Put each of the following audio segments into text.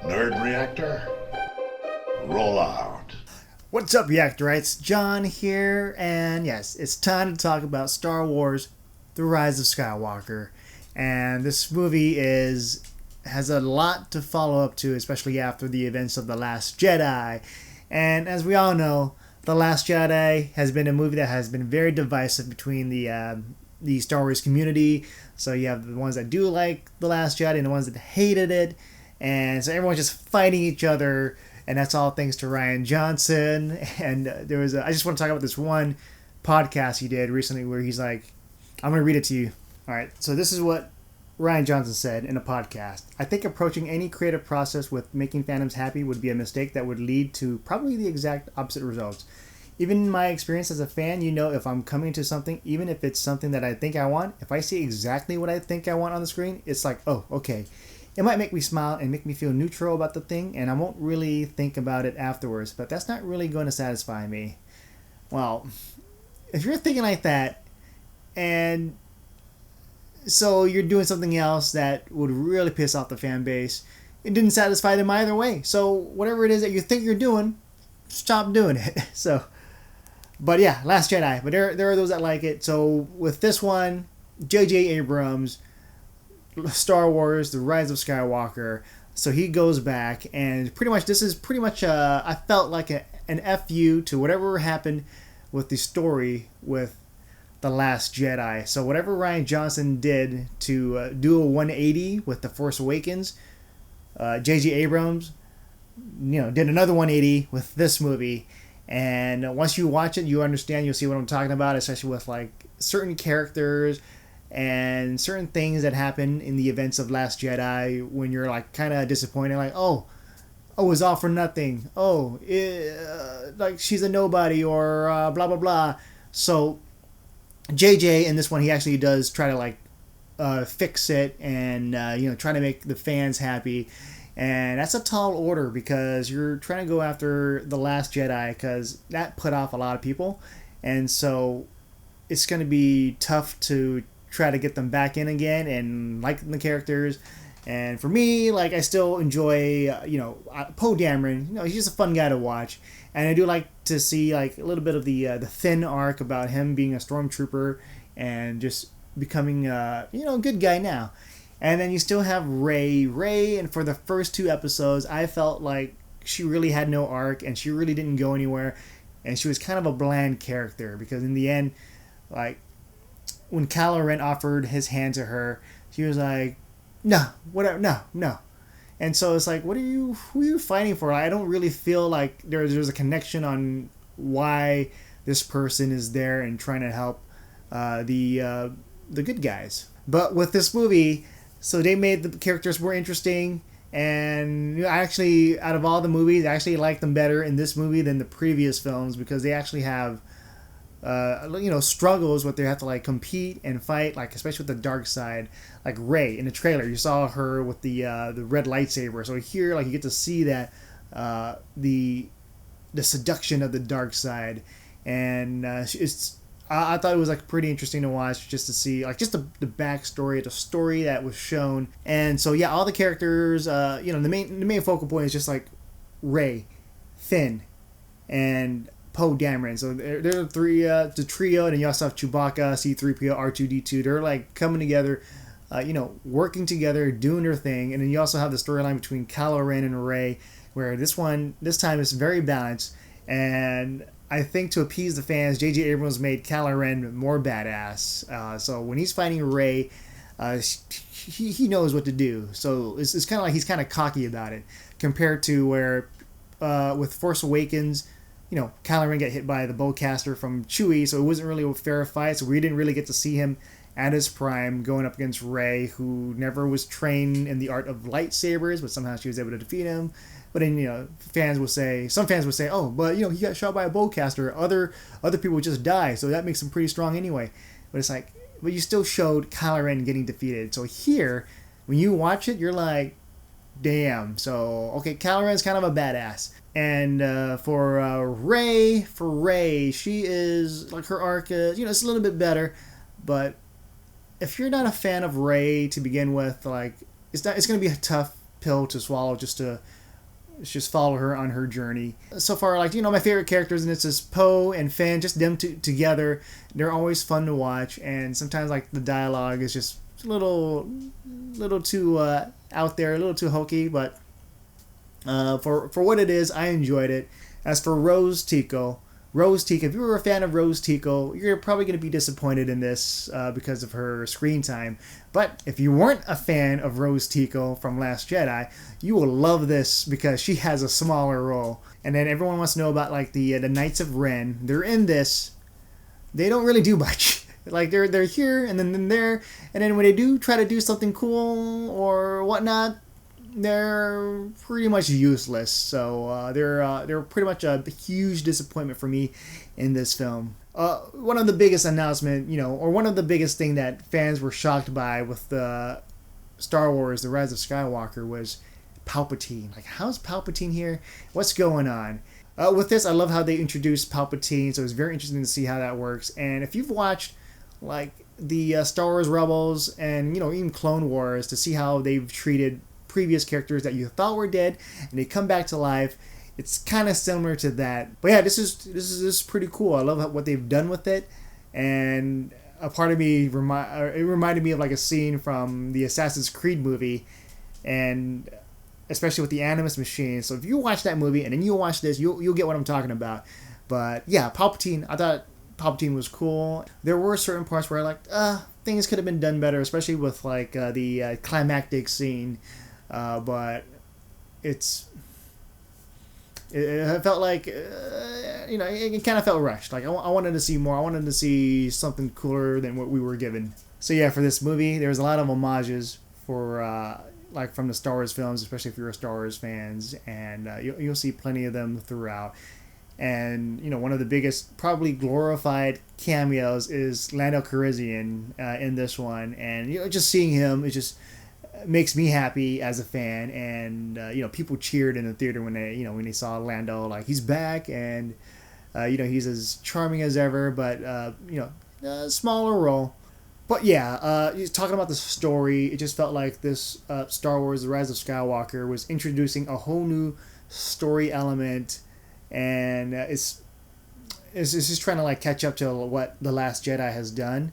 Nerd Reactor, roll out. What's up, Reactorites? John here, and yes, it's time to talk about Star Wars: The Rise of Skywalker. And this movie has a lot to follow up to, especially after the events of The Last Jedi. And as we all know, The Last Jedi has been a movie that has been very divisive between the Star Wars community. So you have the ones that do like The Last Jedi and the ones that hated it. And so everyone's just fighting each other, and that's all thanks to Rian Johnson. And I just want to talk about this one podcast he did recently where he's like, I'm going to read it to you. All right, so this is what Rian Johnson said in a podcast. I think approaching any creative process with making fandoms happy would be a mistake that would lead to probably the exact opposite results. Even in my experience as a fan, if I'm coming to something, even if it's something that I think I want, if I see exactly what I think I want on the screen, it's like, oh, okay. It might make me smile and make me feel neutral about the thing, and I won't really think about it afterwards, but that's not really going to satisfy me. Well, if you're thinking like that, and so you're doing something else that would really piss off the fan base, it didn't satisfy them either way. So whatever it is that you think you're doing, stop doing it. But yeah, Last Jedi. But there are those that like it. So with this one, J.J. Abrams, Star Wars: The Rise of Skywalker. So he goes back, and this is pretty much I felt like an FU to whatever happened with the story with The Last Jedi. So whatever Rian Johnson did to do a 180 with The Force Awakens, J.J. Abrams, did another 180 with this movie. And once you watch it, you'll see what I'm talking about, especially with like certain characters and certain things that happen in the events of Last Jedi when you're like kind of disappointed, like, oh, it's all for nothing. Like she's a nobody, or blah blah blah. So JJ in this one, he actually does try to like fix it and try to make the fans happy. And that's a tall order because you're trying to go after The Last Jedi, because that put off a lot of people, and so it's going to be tough to try to get them back in again and like the characters. And for me, like, I still enjoy Poe Dameron. He's just a fun guy to watch, and I do like to see like a little bit of the Finn arc about him being a stormtrooper and just becoming a good guy now. And then you still have Rey, and for the first two episodes, I felt like she really had no arc, and she really didn't go anywhere, and she was kind of a bland character, because in the end, like, when Kylo Ren offered his hand to her, she was like, no, whatever, no. And so it's like, who are you fighting for? I don't really feel like there's a connection on why this person is there and trying to help the good guys. But with this movie, so they made the characters more interesting, and I actually, out of all the movies, I actually like them better in this movie than the previous films, because they actually have struggles where they have to like compete and fight, like especially with the dark side. Like Rey in the trailer, you saw her with the red lightsaber. So here, like, you get to see that the seduction of the dark side, and I thought it was like pretty interesting to watch, just to see like just the backstory, the story that was shown. And so yeah, all the characters, the main focal point is just like Rey, Finn, and Poe Dameron. So they're the trio, and then you also have Chewbacca, C-3PO, R2-D2. They're like coming together, working together, doing their thing. And then you also have the storyline between Kylo Ren and Rey, where this time is very balanced. And I think to appease the fans, J.J. Abrams made Kylo Ren more badass. So when he's fighting Rey, he knows what to do. So it's kind of like he's kind of cocky about it, compared to where with Force Awakens, Kylo Ren got hit by the bowcaster from Chewie, so it wasn't really a fair fight. So we didn't really get to see him at his prime going up against Rey, who never was trained in the art of lightsabers, but somehow she was able to defeat him. But then, some fans would say, oh, but, he got shot by a bowcaster. Other people just die, so that makes him pretty strong anyway. But it's like, but you still showed Kylo Ren getting defeated. So here, when you watch it, you're like, damn. So, okay, Kylo Ren's kind of a badass. And for Rey, she is, like, her arc, it's a little bit better. But if you're not a fan of Rey to begin with, like, it's going to be a tough pill to swallow just to just follow her on her journey. So far, like, my favorite characters, and it's just Poe and Finn, just them together. They're always fun to watch, and sometimes like the dialogue is just a little too out there, a little too hokey, but for what it is, I enjoyed it. As for Rose Tico, if you were a fan of Rose Tico, you're probably going to be disappointed in this because of her screen time. But if you weren't a fan of Rose Tico from Last Jedi, you will love this because she has a smaller role. And then everyone wants to know about like the Knights of Ren. They're in this. They don't really do much. Like they're here and then there, and then when they do try to do something cool or whatnot, they're pretty much useless. So they're pretty much a huge disappointment for me in this film. One of the biggest announcement, or one of the biggest thing that fans were shocked by with the Star Wars: The Rise of Skywalker was Palpatine. Like, how's Palpatine here? What's going on? With this, I love how they introduced Palpatine, so it's very interesting to see how that works. And if you've watched like the Star Wars Rebels and even Clone Wars, to see how they've treated previous characters that you thought were dead and they come back to life, it's kind of similar to that. But yeah, this is pretty cool. I love what they've done with it, and a part of me it reminded me of like a scene from the Assassin's Creed movie, and especially with the Animus Machine. So if you watch that movie and then you watch this, you'll get what I'm talking about. But yeah, Palpatine, I thought Palpatine was cool. There were certain parts where I like things could have been done better, especially with like the climactic scene. But it felt like it kind of felt rushed. Like I wanted to see more. I wanted to see something cooler than what we were given. So yeah, for this movie, there was a lot of homages for like from the Star Wars films, especially if you're a Star Wars fans, and you'll see plenty of them throughout. And one of the biggest, probably glorified cameos is Lando Calrissian in this one, and just seeing him, it just makes me happy as a fan. And people cheered in the theater when they saw Lando, like, he's back, and he's as charming as ever, but a smaller role. But yeah, talking about the story, it just felt like this Star Wars: The Rise of Skywalker was introducing a whole new story element, and it's just trying to like catch up to what The Last Jedi has done.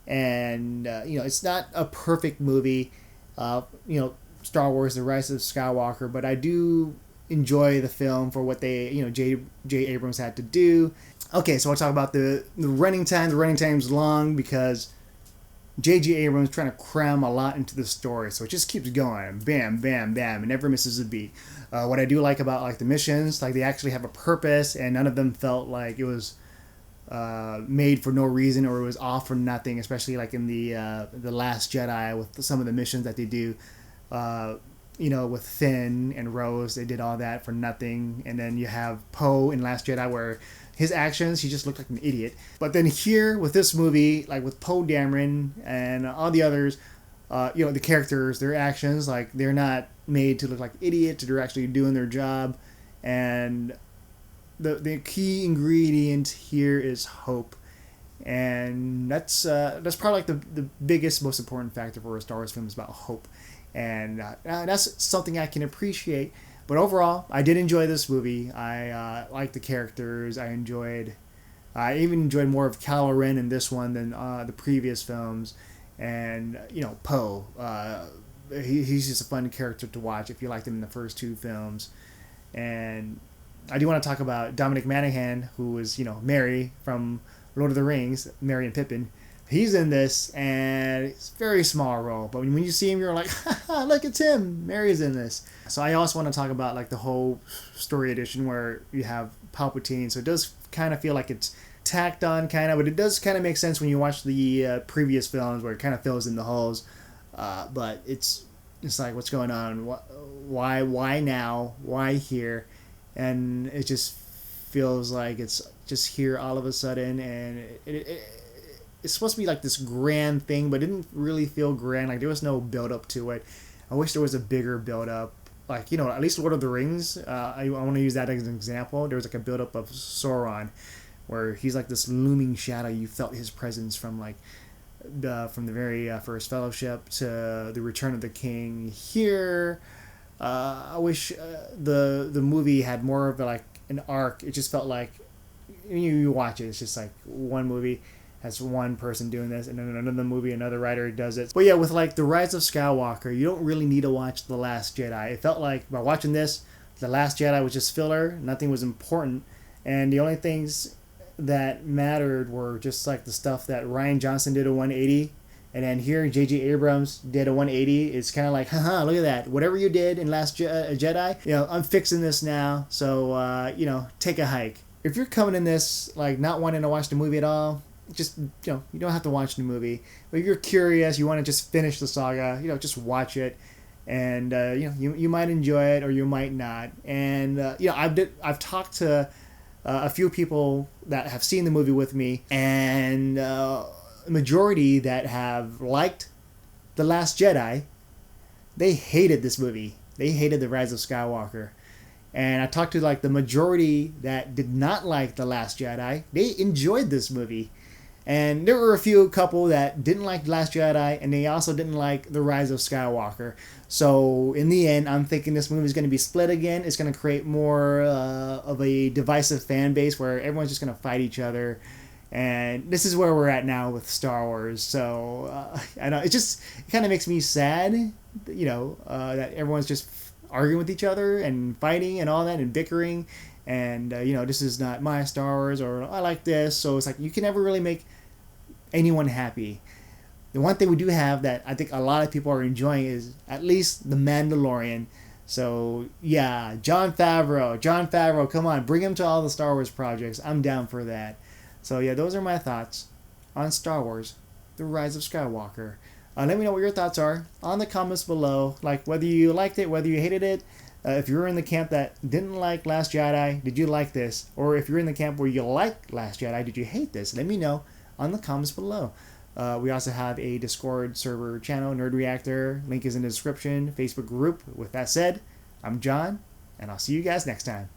And it's not a perfect movie, Star Wars: The Rise of Skywalker, but I do enjoy the film for what they J. Abrams had to do. Okay, so I'll talk about the running time. The running time's long because J.J. Abrams trying to cram a lot into the story, so it just keeps going, bam, bam, bam, and never misses a beat. What I do like about like the missions, like they actually have a purpose, and none of them felt like it was made for no reason or it was off for nothing. Especially like in the Last Jedi with some of the missions that they do, with Finn and Rose, they did all that for nothing. And then you have Poe in Last Jedi where his actions, he just looked like an idiot. But then here with this movie, like with Poe Dameron and all the others, the characters, their actions, like they're not made to look like idiots. They're actually doing their job. And the key ingredient here is hope. And that's probably like the biggest, most important factor for a Star Wars film is about hope. And that's something I can appreciate. But overall, I did enjoy this movie. I liked the characters. I even enjoyed more of Kylo Ren in this one than the previous films. And, Poe. He's just a fun character to watch if you liked him in the first two films. And I do want to talk about Dominic Monaghan, who was, Merry from Lord of the Rings, Merry and Pippin. He's in this, and it's a very small role. But when you see him, you're like, haha, look, it's him. Mary's in this. So I also want to talk about like the whole story edition where you have Palpatine. So it does kind of feel like it's tacked on, kind of, but it does kind of make sense when you watch the previous films where it kind of fills in the holes. But it's like, what's going on? Why now? Why here? And it just feels like it's just here all of a sudden, and it's supposed to be like this grand thing, but it didn't really feel grand. Like there was no build up to it. I wish there was a bigger build up. Like, at least Lord of the Rings, I want to use that as an example. There was like a build up of Sauron where he's like this looming shadow. You felt his presence from like from the very first Fellowship to the Return of the King. Here, I wish the movie had more of like an arc. It just felt like you watch it, it's just like one movie has one person doing this, and then another movie another writer does it. But yeah, with like the Rise of Skywalker, you don't really need to watch The Last Jedi. It felt like by watching this, The Last Jedi was just filler. Nothing was important, and the only things that mattered were just like the stuff that Rian Johnson did a 180. And then here, J.J. Abrams did a 180. It's kind of like, haha, look at that. Whatever you did in Last Jedi, I'm fixing this now. So, take a hike. If you're coming in this, like, not wanting to watch the movie at all, just, you don't have to watch the movie. But if you're curious, you want to just finish the saga, just watch it. And, you might enjoy it or you might not. And, I've talked to a few people that have seen the movie with me. And, majority that have liked The Last Jedi, they hated this movie. They hated The Rise of Skywalker. And I talked to like the majority that did not like The Last Jedi. They enjoyed this movie. And there were a few couple that didn't like The Last Jedi, and they also didn't like The Rise of Skywalker. So in the end, I'm thinking this movie is going to be split again. It's going to create more of a divisive fan base where everyone's just going to fight each other. And this is where we're at now with Star Wars. So I know it kind of makes me sad, that everyone's just arguing with each other and fighting and all that and bickering. And this is not my Star Wars, or I like this. So it's like you can never really make anyone happy. The one thing we do have that I think a lot of people are enjoying is at least The Mandalorian. So yeah, Jon Favreau, come on, bring him to all the Star Wars projects. I'm down for that. So yeah, those are my thoughts on Star Wars, The Rise of Skywalker. Let me know what your thoughts are on the comments below. Like whether you liked it, whether you hated it. If you're in the camp that didn't like Last Jedi, did you like this? Or if you're in the camp where you like Last Jedi, did you hate this? Let me know on the comments below. We also have a Discord server channel, Nerd Reactor. Link is in the description. Facebook group. With that said, I'm John, and I'll see you guys next time.